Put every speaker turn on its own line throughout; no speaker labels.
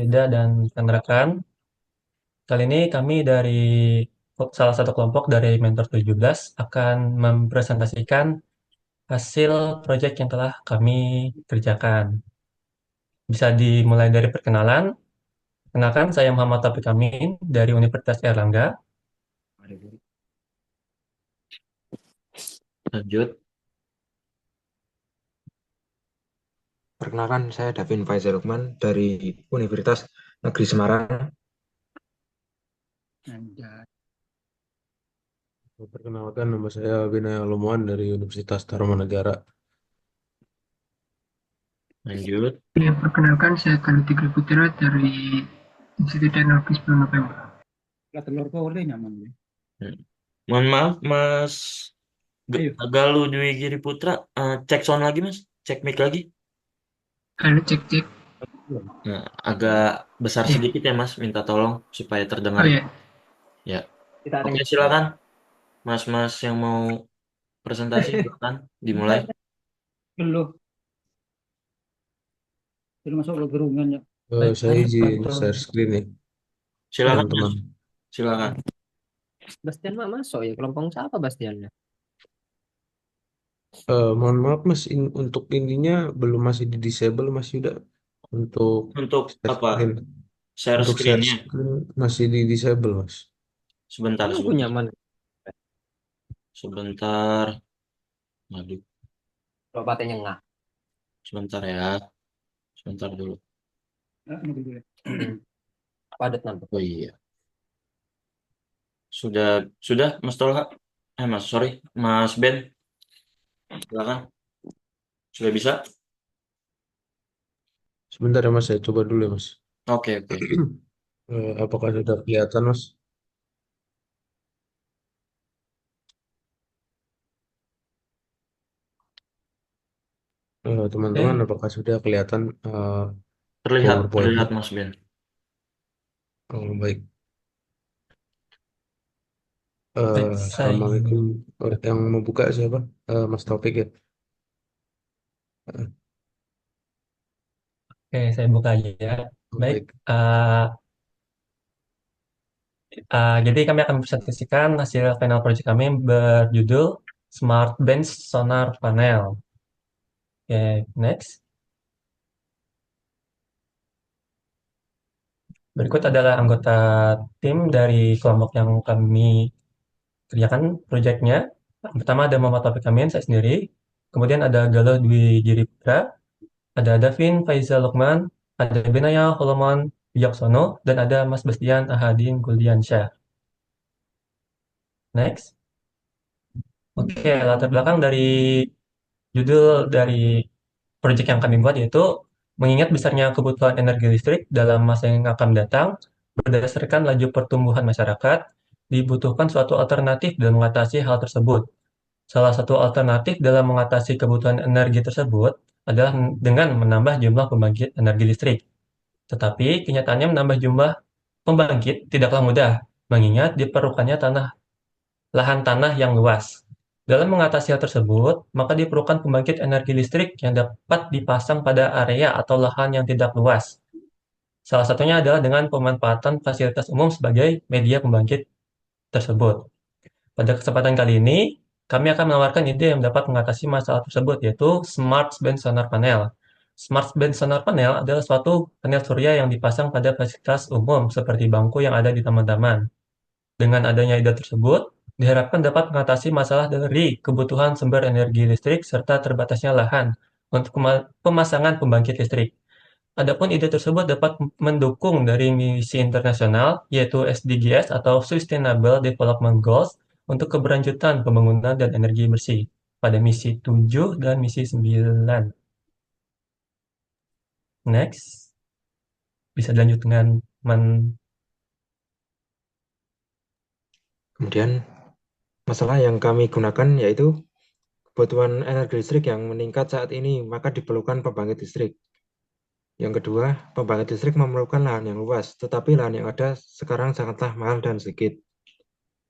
Farida dan rekan-rekan. Kali ini kami dari salah satu kelompok dari Mentor 17 akan mempresentasikan hasil proyek yang telah kami kerjakan. Bisa dimulai dari perkenalan. Kenalkan, saya Muhammad Taufik Amin dari Universitas Airlangga.
Lanjut.
Perkenalkan, saya Davin Faizal Lukman dari Universitas Negeri Semarang.
Perkenalkan, nama saya Binaya Lomuan dari Universitas Tarumanegara.
Lanjut.
Ya, perkenalkan saya Galuh Tigre Putra dari Institut Teknologi 10 November.
Mohon maaf, Mas Galuh Dwi Giri Putra. Cek sound lagi, Mas. Cek mic lagi.
Halo, cek cek.
Nah, agak besar
Ya.
sedikit ya, Mas. Minta tolong supaya terdengar.
Oh ya,
Ya. Oke, silakan. Mas-mas yang mau presentasi, silakan dimulai.
Belum, belum masuk ke gerungan ya.
Baik,
Saya
mari
izin
Pak.
share screen ya,
Silakan,
teman-teman.
Mas. Silakan.
Bastian mah masuk ya kelompok siapa Bastiannya?
Mohon maaf Mas, untuk ininya belum masih di disable Mas Yuda. Untuk
Untuk
share
apa?
screen,
Share
untuk share
screen-nya.
screen masih di disable Mas.
Sebentar,
Emang aku
sebentar.
nyaman.
Sebentar. Aduh,
Kalau patenya nggak.
sebentar ya. Sebentar dulu.
Ini dulu ya.
Padat nanti.
Oh iya. Sudah, Mas Tolha. Mas, sorry, Mas Ben. Silakan. Sudah bisa?
Sebentar ya Mas, saya coba dulu ya Mas.
Oke, oke.
Apakah sudah kelihatan Mas? Teman-teman,
Oke,
apakah sudah kelihatan
Terlihat,
PowerPoint-nya?
terlihat Mas Ben.
Oh, baik.
baik,
Assalamualaikum. Yang mau buka siapa? Mas Taufik ya.
saya buka aja ya.
Oh,
Baik,
baik.
jadi kami akan mempresentasikan hasil final project kami berjudul Smart Bench Sonar Panel. Oke, next. Berikut adalah anggota tim dari kelompok yang kami kerjakan proyeknya. Pertama ada Muhammad Taufik Amin, saya sendiri. Kemudian ada Galuh Dwi Giri Putra, ada Davin Faizal Lukman, ada Benaya Holoman Wiyaksono, dan ada Mas Bastian Ahadin Guldiansyah. Next. Oke, latar belakang dari judul dari proyek yang kami buat yaitu mengingat besarnya kebutuhan energi listrik dalam masa yang akan datang, berdasarkan laju pertumbuhan masyarakat, dibutuhkan suatu alternatif dalam mengatasi hal tersebut. Salah satu alternatif dalam mengatasi kebutuhan energi tersebut adalah dengan menambah jumlah pembangkit energi listrik. Tetapi kenyataannya menambah jumlah pembangkit tidaklah mudah, mengingat diperlukannya lahan tanah yang luas. Dalam mengatasi hal tersebut, maka diperlukan pembangkit energi listrik yang dapat dipasang pada area atau lahan yang tidak luas. Salah satunya adalah dengan pemanfaatan fasilitas umum sebagai media pembangkit tersebut. Pada kesempatan kali ini, kami akan menawarkan ide yang dapat mengatasi masalah tersebut, yaitu Smart Bench Solar Panel. Smart Bench Solar Panel adalah suatu panel surya yang dipasang pada fasilitas umum seperti bangku yang ada di taman-taman. Dengan adanya ide tersebut, diharapkan dapat mengatasi masalah dari kebutuhan sumber energi listrik serta terbatasnya lahan untuk pemasangan pembangkit listrik. Adapun ide tersebut dapat mendukung dari misi internasional, yaitu SDGs atau Sustainable Development Goals untuk keberlanjutan pembangunan dan energi bersih pada misi 7 dan misi 9. Next, bisa dilanjut dengan
Kemudian masalah yang kami gunakan yaitu kebutuhan energi listrik yang meningkat saat ini, maka diperlukan pembangkit listrik. Yang kedua, pembangkit listrik memerlukan lahan yang luas, tetapi lahan yang ada sekarang sangatlah mahal dan sedikit.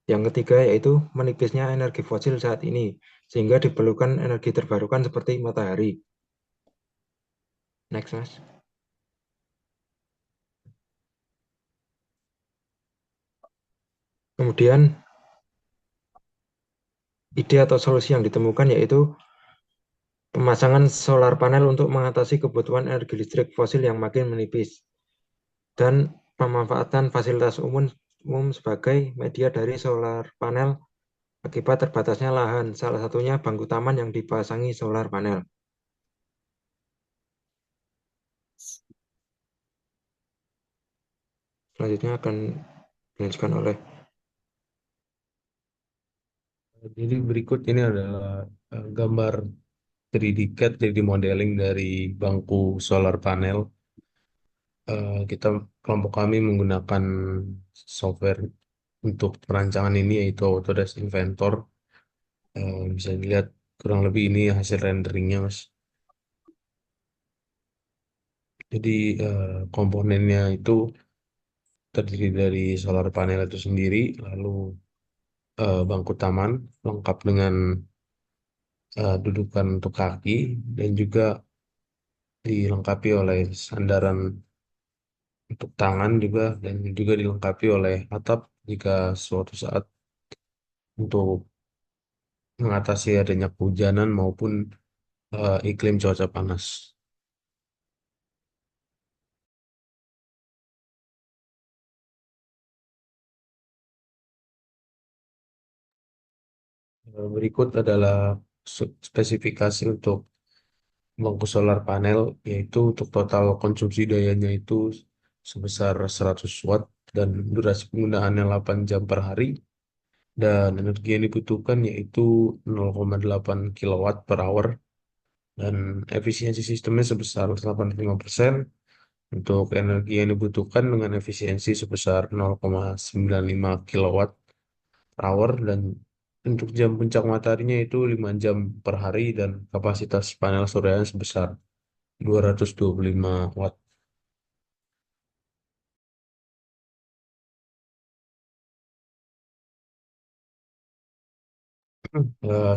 Yang ketiga yaitu menipisnya energi fosil saat ini, sehingga diperlukan energi terbarukan seperti matahari. Next, Mas. Kemudian ide atau solusi yang ditemukan yaitu pemasangan solar panel untuk mengatasi kebutuhan energi listrik fosil yang makin menipis dan pemanfaatan fasilitas umum sebagai media dari solar panel akibat terbatasnya lahan, salah satunya bangku taman yang dipasangi solar panel. Selanjutnya akan dilanjutkan oleh
Jadi berikut ini adalah gambar 3D CAD, 3D modeling dari bangku solar panel. Kita kelompok kami menggunakan software untuk perancangan ini yaitu Autodesk Inventor. Bisa dilihat kurang lebih ini hasil renderingnya, Mas. Jadi komponennya itu terdiri dari solar panel itu sendiri, lalu bangku taman lengkap dengan dudukan untuk kaki dan juga dilengkapi oleh sandaran untuk tangan juga dan juga dilengkapi oleh atap jika suatu saat untuk mengatasi adanya kehujanan maupun iklim cuaca panas. Berikut adalah spesifikasi untuk bangku solar panel, yaitu untuk total konsumsi dayanya itu sebesar 100 watt dan durasi penggunaannya 8 jam per hari dan energi yang dibutuhkan yaitu 0,8 kilowatt per hour dan efisiensi sistemnya sebesar 85%. Untuk energi yang dibutuhkan dengan efisiensi sebesar 0,95 kilowatt per hour dan untuk jam puncak mataharinya itu 5 jam per hari dan kapasitas panel surya sebesar 225 watt.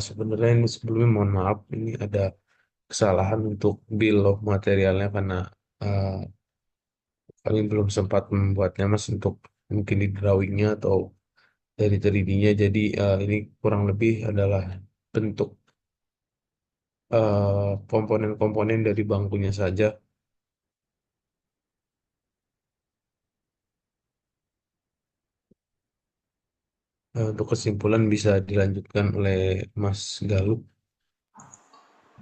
Sebenarnya ini sebelumnya mohon maaf ini ada kesalahan untuk bill of materialnya karena eh, kami belum sempat membuatnya Mas untuk mungkin di drawingnya atau dari 3D-nya. Jadi ini kurang lebih adalah bentuk komponen-komponen dari bangkunya saja. Untuk kesimpulan bisa dilanjutkan oleh Mas Galuh.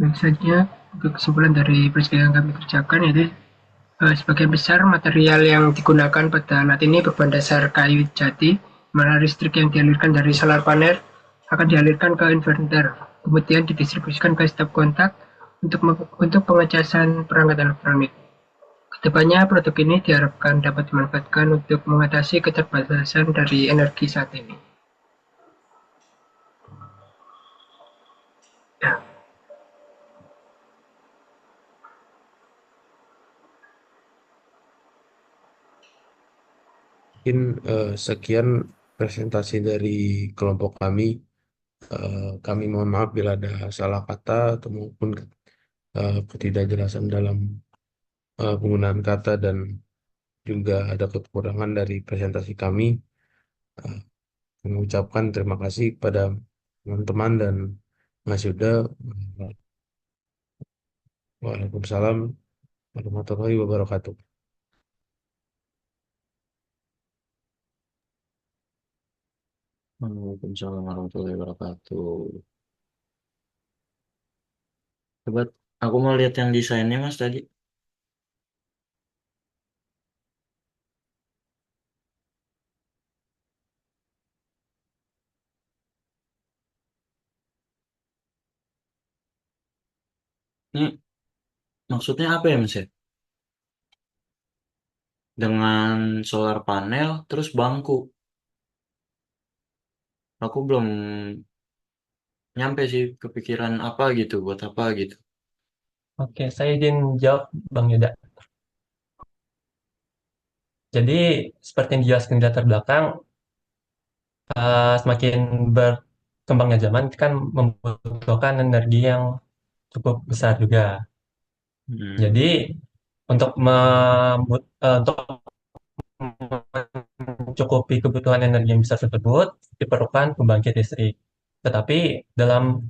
Baik saja, untuk kesimpulan dari proyek yang kami kerjakan yaitu sebagian besar material yang digunakan pada alat ini berbahan dasar kayu jati, mana listrik yang dialirkan dari solar panel akan dialirkan ke inverter, kemudian didistribusikan ke stop kontak untuk pengecasan perangkat elektronik. Kedepannya, produk ini diharapkan dapat dimanfaatkan untuk mengatasi keterbatasan dari energi saat ini. Ya,
Mungkin sekian presentasi dari kelompok kami. Kami mohon maaf bila ada salah kata atau maupun ketidakjelasan dalam penggunaan kata dan juga ada kekurangan dari presentasi kami. Eh, Mengucapkan terima kasih kepada teman-teman dan Mas Yuda. Waalaikumsalam warahmatullahi wabarakatuh.
Waalaikumsalam warahmatullahi wabarakatuh. Coba aku mau lihat yang desainnya Mas tadi. Ini maksudnya apa ya Mas ya? Dengan solar panel terus bangku. Aku belum nyampe sih kepikiran apa gitu, buat apa gitu.
Oke, saya izin jawab Bang Yuda. Jadi seperti yang dijelaskan di latar belakang, semakin berkembangnya zaman kan membutuhkan energi yang cukup besar juga.
Hmm.
Jadi untuk mencukupi kebutuhan energi yang besar tersebut, diperlukan pembangkit listrik. Tetapi dalam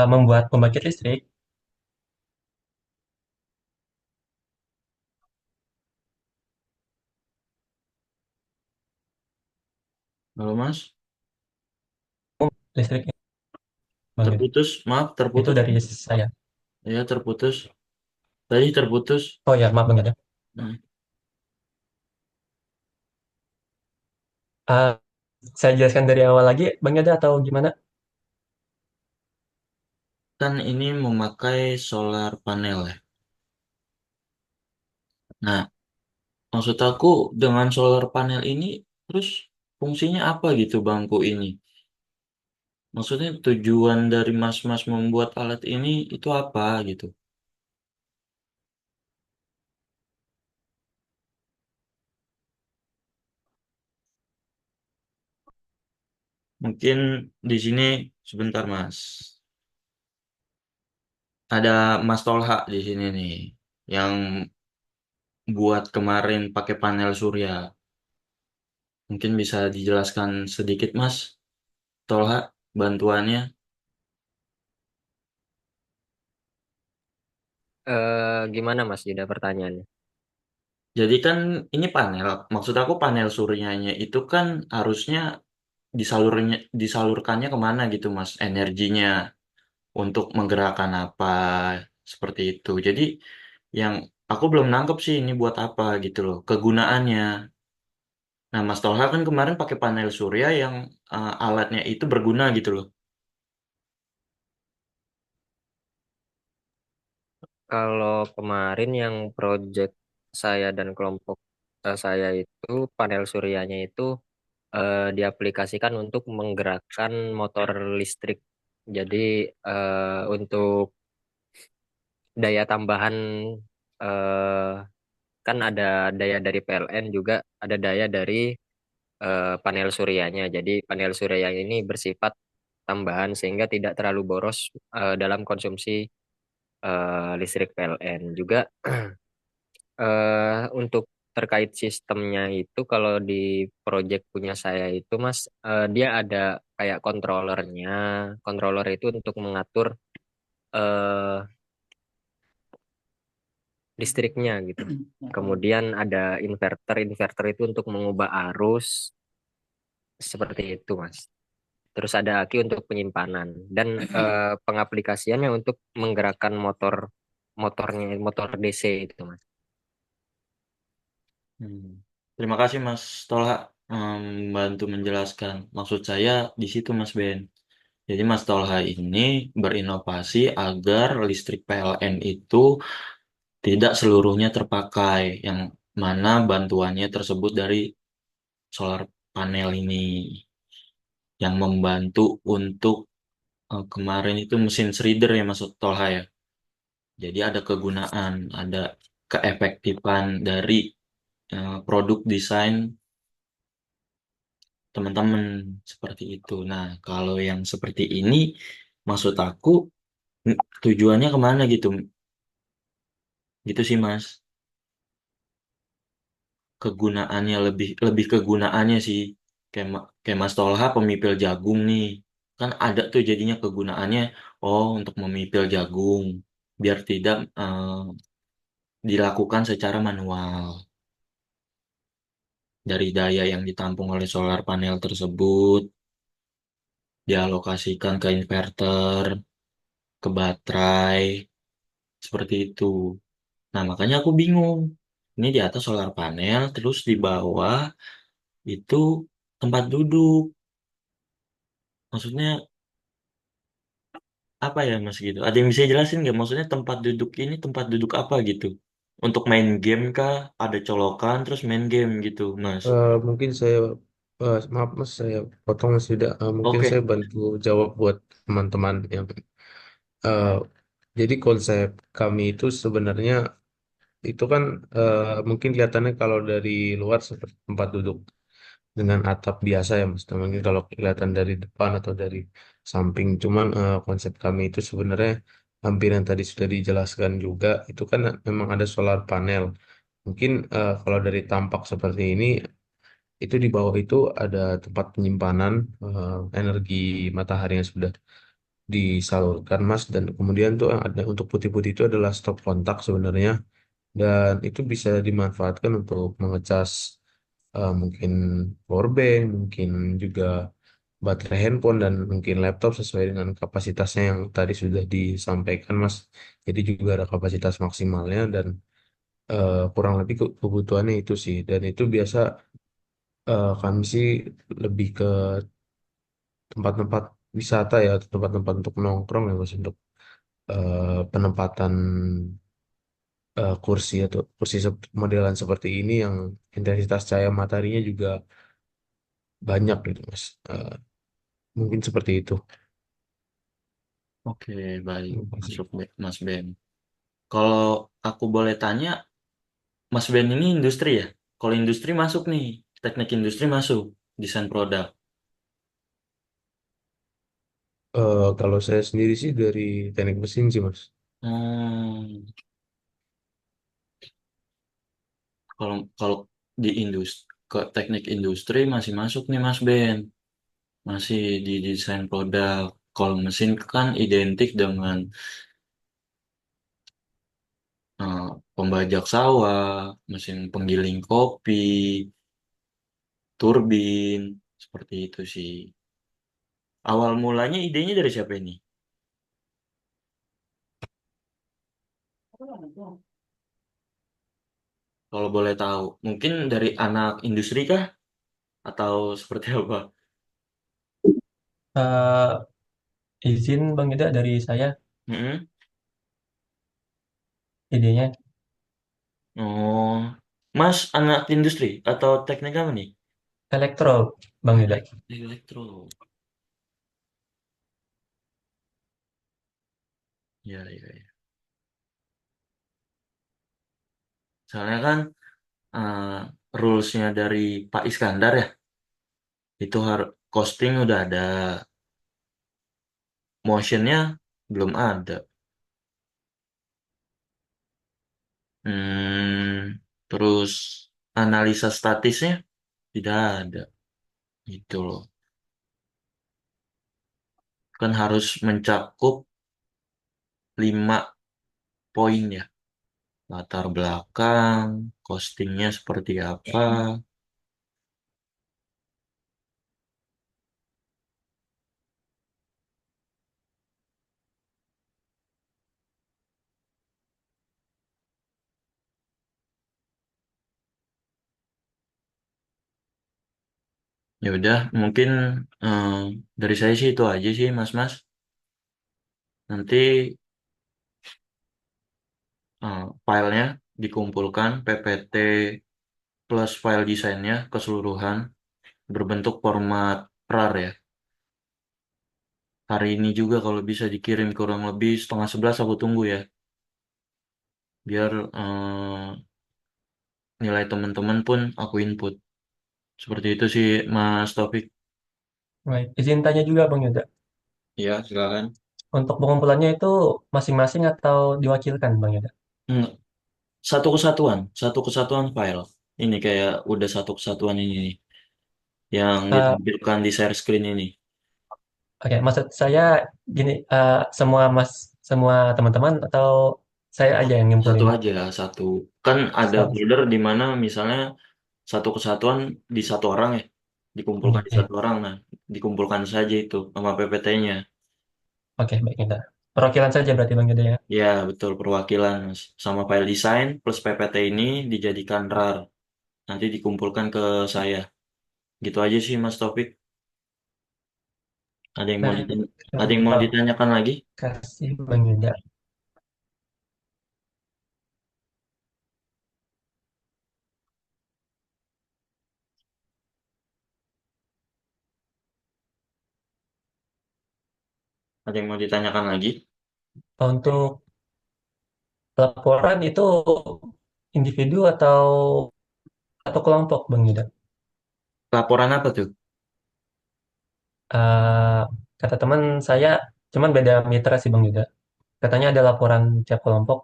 membuat pembangkit listrik,
Halo Mas,
listrik Bang Yudi.
terputus, maaf
Itu
terputus.
dari saya.
Ya terputus. Tadi terputus.
Oh ya, maaf Bang Yudi.
Nah,
Ah, saya jelaskan dari awal lagi, Bang Yudi, atau gimana?
kan ini memakai solar panel ya. Nah, maksud aku dengan solar panel ini terus fungsinya apa gitu bangku ini? Maksudnya tujuan dari mas-mas membuat alat ini itu apa gitu? Mungkin di sini sebentar mas. Ada Mas Tolha di sini nih yang buat kemarin pakai panel surya. Mungkin bisa dijelaskan sedikit Mas Tolha bantuannya.
Gimana Mas Yuda pertanyaannya?
Jadi kan ini panel, maksud aku panel suryanya itu kan harusnya disalurkannya kemana gitu Mas energinya untuk menggerakkan apa seperti itu. Jadi yang aku belum nangkep sih ini buat apa gitu loh kegunaannya. Nah Mas Tolha kan kemarin pakai panel surya yang alatnya itu berguna gitu loh.
Kalau kemarin yang project saya dan kelompok saya itu panel suryanya itu diaplikasikan untuk menggerakkan motor listrik. Jadi untuk daya tambahan eh, kan ada daya dari PLN juga ada daya dari panel suryanya. Jadi panel surya yang ini bersifat tambahan sehingga tidak terlalu boros dalam konsumsi listrik PLN. Juga untuk terkait sistemnya itu kalau di project punya saya itu Mas dia ada kayak controllernya. Controller itu untuk mengatur eh, listriknya gitu. Kemudian ada inverter. Inverter itu untuk mengubah arus seperti itu Mas. Terus ada aki untuk penyimpanan dan pengaplikasiannya untuk menggerakkan motor DC itu Mas.
Hmm. Terima kasih Mas Tolha bantu menjelaskan. Maksud saya di situ Mas Ben. Jadi Mas Tolha ini berinovasi agar listrik PLN itu tidak seluruhnya terpakai, yang mana bantuannya tersebut dari solar panel ini, yang membantu untuk kemarin itu mesin shredder ya Mas Tolha ya. Jadi ada kegunaan, ada keefektifan dari produk desain teman-teman seperti itu. Nah, kalau yang seperti ini, maksud aku tujuannya kemana gitu, gitu sih Mas. Kegunaannya lebih lebih kegunaannya sih, kayak Mas Tolha pemipil jagung nih, kan ada tuh jadinya kegunaannya, oh untuk memipil jagung, biar tidak dilakukan secara manual. Dari daya yang ditampung oleh solar panel tersebut, dialokasikan ke inverter, ke baterai, seperti itu. Nah, makanya aku bingung. Ini di atas solar panel, terus di bawah itu tempat duduk. Maksudnya apa ya Mas gitu? Ada yang bisa jelasin nggak? Maksudnya tempat duduk ini tempat duduk apa gitu? Untuk main game kah? Ada colokan terus main game gitu, Mas.
Mungkin saya maaf Mas, saya potong Mas Yuda. Mungkin saya
Oke.
bantu jawab buat teman-teman yang eh, jadi konsep kami itu sebenarnya itu kan mungkin kelihatannya kalau dari luar seperti tempat duduk dengan atap biasa ya Mas. Nah, mungkin kalau kelihatan dari depan atau dari samping, cuman konsep kami itu sebenarnya hampir yang tadi sudah dijelaskan juga itu kan memang ada solar panel. Mungkin kalau dari tampak seperti ini Itu di bawah itu ada tempat penyimpanan energi matahari yang sudah disalurkan, Mas. Dan kemudian tuh yang ada untuk putih-putih itu adalah stop kontak sebenarnya. Dan itu bisa dimanfaatkan untuk mengecas mungkin powerbank, mungkin juga baterai handphone dan mungkin laptop sesuai dengan kapasitasnya yang tadi sudah disampaikan, Mas. Jadi juga ada kapasitas maksimalnya dan kurang lebih kebutuhannya itu sih. Dan itu biasa kami sih lebih ke tempat-tempat wisata ya, atau tempat-tempat untuk nongkrong ya, Mas, untuk penempatan kursi atau kursi modelan seperti ini yang intensitas cahaya mataharinya juga banyak gitu, Mas. Mungkin seperti itu.
Oke, baik.
Terima kasih.
Masuk Mas Ben. Kalau aku boleh tanya, Mas Ben ini industri ya? Kalau industri masuk nih, teknik industri masuk, desain produk.
Kalau saya sendiri sih dari teknik mesin sih, Mas.
Hmm, kalau kalau di industri, ke teknik industri masih masuk nih Mas Ben, masih di desain produk. Kalau mesin kan identik dengan eh, pembajak sawah, mesin penggiling kopi, turbin, seperti itu sih. Awal mulanya idenya dari siapa ini? Kalau boleh tahu, mungkin dari anak industri kah? Atau seperti apa?
Eh, izin Bang Yuda dari saya
Mm-mm.
idenya
Oh, Mas anak industri atau teknik apa nih?
elektro Bang Yuda.
Elektro. Ya, ya, ya. Soalnya kan eh, rules-nya dari Pak Iskandar ya, itu harus costing udah ada, motionnya belum ada. Terus analisa statisnya tidak ada, gitu loh. Kan harus mencakup 5 poin ya. Latar belakang, costingnya seperti apa. Ya udah, mungkin eh, dari saya sih itu aja sih, Mas-mas. Nanti filenya dikumpulkan, PPT plus file desainnya keseluruhan berbentuk format RAR ya. Hari ini juga kalau bisa dikirim kurang lebih setengah 11 aku tunggu ya. Biar nilai teman-teman pun aku input. Seperti itu sih Mas Taufik.
Baik, izin tanya juga Bang Yuda.
Iya, silakan.
Untuk pengumpulannya itu masing-masing atau diwakilkan Bang Yuda?
Hmm, satu kesatuan file. Ini kayak udah satu kesatuan ini nih, yang
Eh,
ditampilkan di share screen ini.
Oke, maksud saya gini, semua teman-teman atau saya aja yang
Satu
ngumpulin?
aja, satu. Kan ada
So,
folder di mana misalnya satu kesatuan di satu orang ya, dikumpulkan di
iya.
satu orang. Nah, dikumpulkan saja itu sama PPT-nya.
Oke, baik Yuda. Perwakilan saja berarti Bang Yuda ya.
Ya, betul perwakilan Mas. Sama file desain plus PPT ini dijadikan RAR. Nanti dikumpulkan ke saya. Gitu aja sih Mas Topik. Ada yang mau
Baik,
ada yang mau
terima
ditanyakan lagi?
kasih Bang Yuda.
Ada yang mau ditanyakan lagi?
Untuk laporan itu individu atau kelompok Bang Yuda?
Laporan apa tuh?
Eh, Kata teman saya, cuman beda mitra sih Bang Yuda. Katanya ada laporan tiap kelompok.